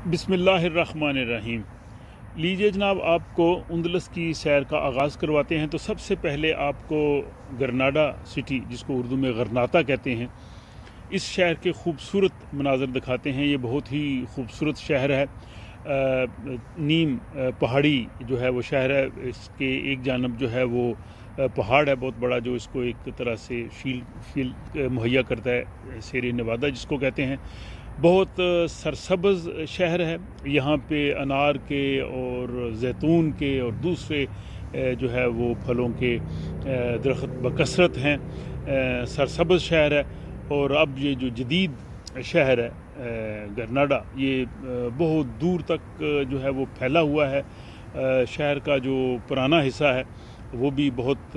बिस्मिल्लाहिर्रहमानिर्रहीम। लीजिए जनाब, आपको उंदलस की सैर का आगाज़ करवाते हैं। तो सबसे पहले आपको ग्रनाडा सिटी, जिसको उर्दू में गरनाता कहते हैं, इस शहर के खूबसूरत मनाज़र दिखाते हैं। ये बहुत ही खूबसूरत शहर है। नीम पहाड़ी जो है वो शहर है। इसके एक जानब जो है वो पहाड़ है बहुत बड़ा, जो इसको एक तरह से फील मुहैया करता है, शेर नेवादा जिसको कहते हैं। बहुत सरसब्ज़ शहर है। यहाँ पे अनार के और जैतून के और दूसरे जो है वो फलों के दरख्त बकसरत हैं। सरसब्ज़ शहर है। और अब ये जो जदीद शहर है ग्रनाडा, ये बहुत दूर तक जो है वो फैला हुआ है। शहर का जो पुराना हिस्सा है वो भी बहुत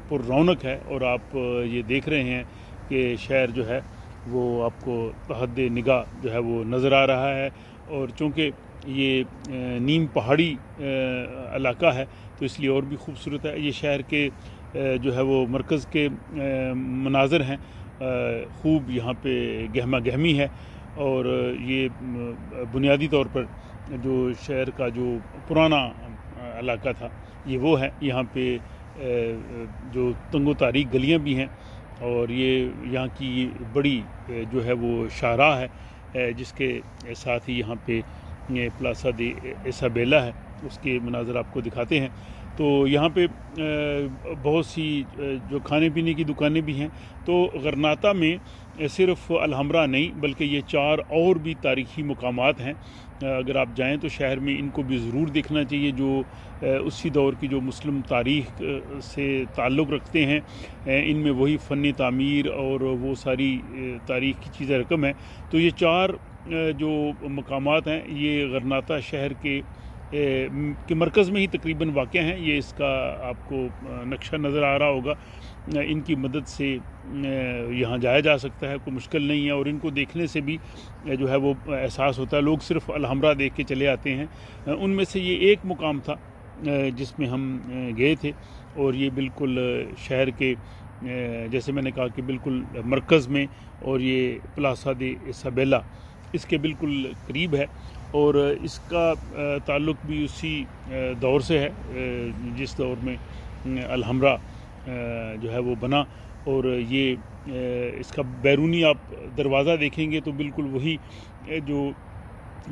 पुररौनक है। और आप ये देख रहे हैं कि शहर जो है वो आपको तहद निगाह जो है वो नज़र आ रहा है। और चूँकि ये नीम पहाड़ी इलाका है तो इसलिए और भी खूबसूरत है। ये शहर के जो है वो मरकज़ के मनाज़र हैं, खूब यहाँ पे गहमा गहमी है। और ये बुनियादी तौर पर जो शहर का जो पुराना इलाका था ये वो है। यहाँ पे जो तंगो तारीक गलियाँ भी हैं। और ये यहाँ की बड़ी जो है वो शाहराह है, जिसके साथ ही यहाँ पे ये प्लासा दे इसाबेला है, उसके मनाज़र आपको दिखाते हैं। तो यहाँ पे बहुत सी जो खाने पीने की दुकानें भी हैं। तो गरनाता में सिर्फ़ अलहमरा नहीं बल्कि ये 4 और भी तारीख़ी मुकामात हैं। अगर आप जाएं तो शहर में इनको भी ज़रूर देखना चाहिए, जो उसी दौर की जो मुस्लिम तारीख़ से ताल्लुक़ रखते हैं। इनमें वही फ़न तामीर और वो सारी तारीख़ की चीज़ें रकम है। तो ये 4 जो मकामात हैं ये गरनाता शहर के मरकज़ में ही तकरीबन वाक़ हैं। ये इसका आपको नक्शा नज़र आ रहा होगा। इनकी मदद से यहाँ जाया जा सकता है, कोई मुश्किल नहीं है। और इनको देखने से भी जो है वो एहसास होता है। लोग सिर्फ़ अलहमरा देख के चले आते हैं। उनमें से ये एक मुकाम था जिसमें हम गए थे। और ये बिल्कुल शहर के जैसे मैंने कहा कि बिल्कुल मरकज़ में, और ये प्लासा दे इसाबेला इसके बिल्कुल करीब है। और इसका ताल्लुक़ भी उसी दौर से है जिस दौर में अलहमरा जो है वो बना। और ये इसका बैरूनी आप दरवाज़ा देखेंगे तो बिल्कुल वही जो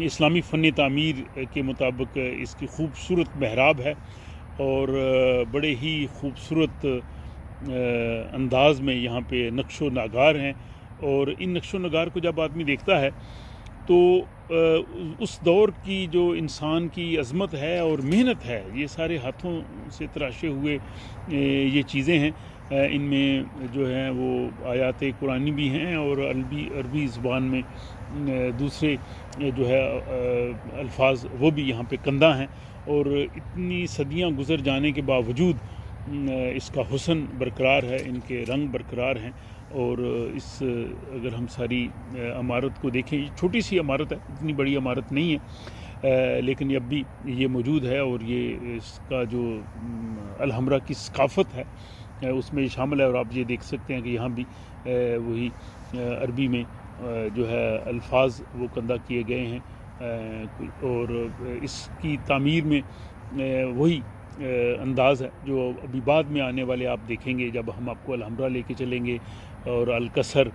इस्लामी फ़न तामीर के मुताबिक इसकी खूबसूरत महराब है। और बड़े ही खूबसूरत अंदाज़ में यहाँ पे नक्शो नगार हैं। और इन नक्शो नगार को जब आदमी देखता है तो उस दौर की जो इंसान की अज़मत है और मेहनत है, ये सारे हाथों से तराशे हुए ये चीज़ें हैं। इनमें जो हैं वो आयात कुरानी भी हैं और अरबी ज़ुबान में दूसरे जो है अल्फाज वो भी यहाँ पे कंदा हैं। और इतनी सदियाँ गुज़र जाने के बावजूद इसका हुस्न बरकरार है, इनके रंग बरकरार हैं। और इस अगर हम सारी इमारत को देखें, ये छोटी सी इमारत है, इतनी बड़ी इमारत नहीं है, लेकिन अब भी ये मौजूद है। और ये इसका जो अलहमरा की सकाफ़त है उसमें शामिल है। और आप ये देख सकते हैं कि यहाँ भी वही अरबी में जो है अल्फाज वो कंदा किए गए हैं। और इसकी तामीर में वही अंदाज़ है जो अभी बाद में आने वाले आप देखेंगे। जब हम आपको अलहमरा लेके चलेंगे और अलकसर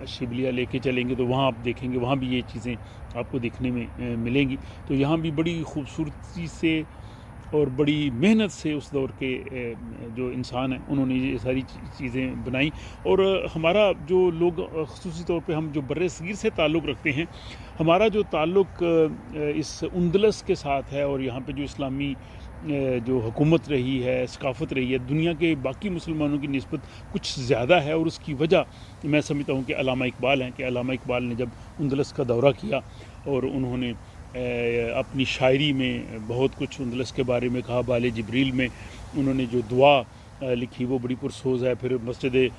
शिबलिया लेके चलेंगे तो वहाँ आप देखेंगे, वहाँ भी ये चीज़ें आपको देखने में मिलेंगी। तो यहाँ भी बड़ी खूबसूरती से और बड़ी मेहनत से उस दौर के जो इंसान हैं उन्होंने ये सारी चीज़ें बनाई। और हमारा जो लोग ख़ुसूसी तौर पे हम जो बर्रे सगीर से ताल्लुक़ रखते हैं, हमारा जो ताल्लुक़ इस उंदलस के साथ है और यहाँ पे जो इस्लामी जो हुकूमत रही है, सकाफ़त रही है, दुनिया के बाकी मुसलमानों की निस्बत कुछ ज़्यादा है। और उसकी वजह मैं समझता हूँ कि अल्लामा इकबाल हैं। कि अल्लामा इकबाल ने जब उंदलस का दौरा किया और उन्होंने अपनी शायरी में बहुत कुछ उंदलस के बारे में कहा। बाले जिब्रील में उन्होंने जो दुआ लिखी वो बड़ी पुरसोज़ है। फिर मस्जिद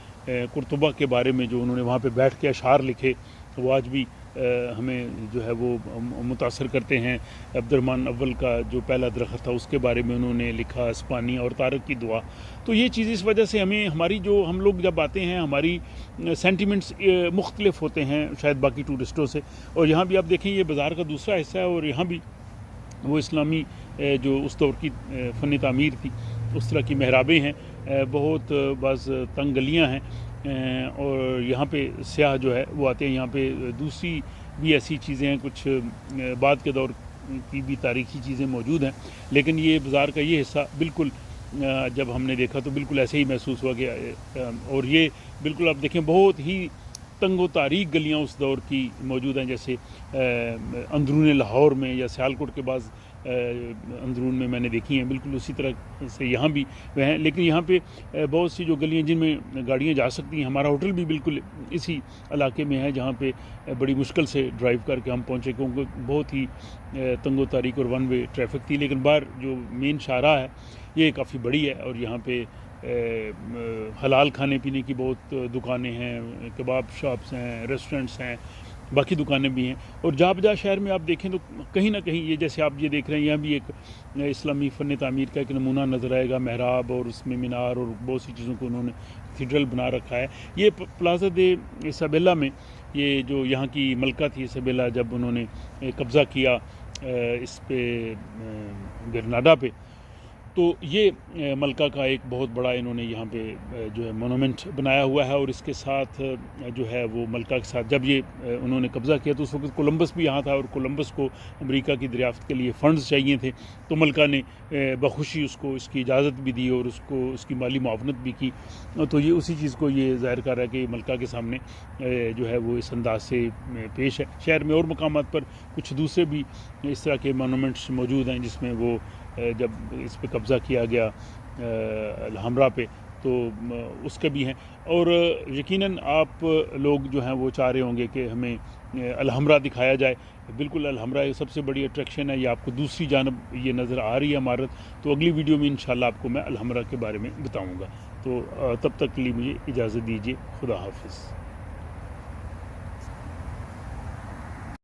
कुर्तुबा के बारे में जो उन्होंने वहाँ पे बैठ के अशार लिखे वो आज भी ہمیں جو ہے وہ متاثر کرتے ہیں۔ عبد الرحمن اول کا جو پہلا درخت تھا اس کے بارے میں انہوں نے لکھا، اسپانی اور طارق کی دعا۔ تو یہ چیز اس وجہ سے ہماری جو ہم لوگ جب آتے ہیں ہماری سینٹیمنٹس مختلف ہوتے ہیں شاید باقی ٹورسٹوں سے۔ اور یہاں بھی آپ دیکھیں یہ بازار کا دوسرا حصہ ہے، اور یہاں بھی وہ اسلامی جو اس دور کی فن تعمیر تھی اس طرح کی محرابیں ہیں، بہت بعض تنگ گلیاں ہیں، اور یہاں پہ سیاح جو ہے وہ آتے ہیں۔ یہاں پہ دوسری بھی ایسی چیزیں ہیں، کچھ بعد کے دور کی بھی تاریخی چیزیں موجود ہیں، لیکن یہ بازار کا یہ حصہ بالکل جب ہم نے دیکھا تو بالکل ایسے ہی محسوس ہوا کہ اور یہ بالکل آپ دیکھیں بہت ہی تنگ و تاریک گلیاں اس دور کی موجود ہیں، جیسے اندرون لاہور میں یا سیالکوٹ کے بعض اندرون میں نے دیکھی ہیں، بالکل اسی طرح سے یہاں بھی وہ ہیں۔ لیکن یہاں پہ بہت سی جو گلیاں جن میں گاڑیاں جا سکتی ہیں، ہمارا ہوٹل بھی بالکل اسی علاقے میں ہے جہاں پہ بڑی مشکل سے ڈرائیو کر کے ہم پہنچے، کیونکہ بہت ہی تنگ و تاریک اور ون وے ٹریفک تھی۔ لیکن باہر جو مین شاہراہ ہے یہ کافی بڑی ہے، اور یہاں پہ حلال کھانے پینے کی بہت دکانیں ہیں، کباب شاپس ہیں، ریسٹورنٹس ہیں، باقی دکانیں بھی ہیں۔ اور جا بجا شہر میں آپ دیکھیں تو کہیں نہ کہیں یہ جیسے آپ یہ دیکھ رہے ہیں یہاں بھی ایک اسلامی فن تعمیر کا ایک نمونہ نظر آئے گا، محراب اور اس میں مینار اور بہت سی چیزوں کو انہوں نے کیتھیڈرل بنا رکھا ہے۔ یہ پلازا دے ایسابیلا میں یہ جو یہاں کی ملکہ تھی ایسابیلا، جب انہوں نے قبضہ کیا اس پہ گرناڈا پہ، تو یہ ملکہ کا ایک بہت بڑا انہوں نے یہاں پہ جو ہے مونومنٹ بنایا ہوا ہے۔ اور اس کے ساتھ جو ہے وہ ملکہ کے ساتھ جب یہ انہوں نے قبضہ کیا تو اس وقت کولمبس بھی یہاں تھا، اور کولمبس کو امریکہ کی دریافت کے لیے فنڈز چاہیے تھے، تو ملکہ نے بخوشی اس کو اس کی اجازت بھی دی اور اس کو اس کی مالی معاونت بھی کی۔ تو یہ اسی چیز کو یہ ظاہر کر رہا ہے کہ ملکہ کے سامنے جو ہے وہ اس انداز سے پیش ہے۔ شہر میں اور مقامات پر کچھ دوسرے بھی اس طرح کے مونومنٹس موجود ہیں جس میں وہ جب اس پہ قبضہ کیا گیا الحمرا پہ تو اس کے بھی ہیں۔ اور یقیناً آپ لوگ جو ہیں وہ چاہ رہے ہوں گے کہ ہمیں الحمرا دکھایا جائے۔ بالکل الحمرا سب سے بڑی اٹریکشن ہے، یہ آپ کو دوسری جانب یہ نظر آ رہی ہے عمارت۔ تو اگلی ویڈیو میں انشاءاللہ آپ کو میں الحمرا کے بارے میں بتاؤں گا۔ تو تب تک کے لیے مجھے اجازت دیجیے، خدا حافظ۔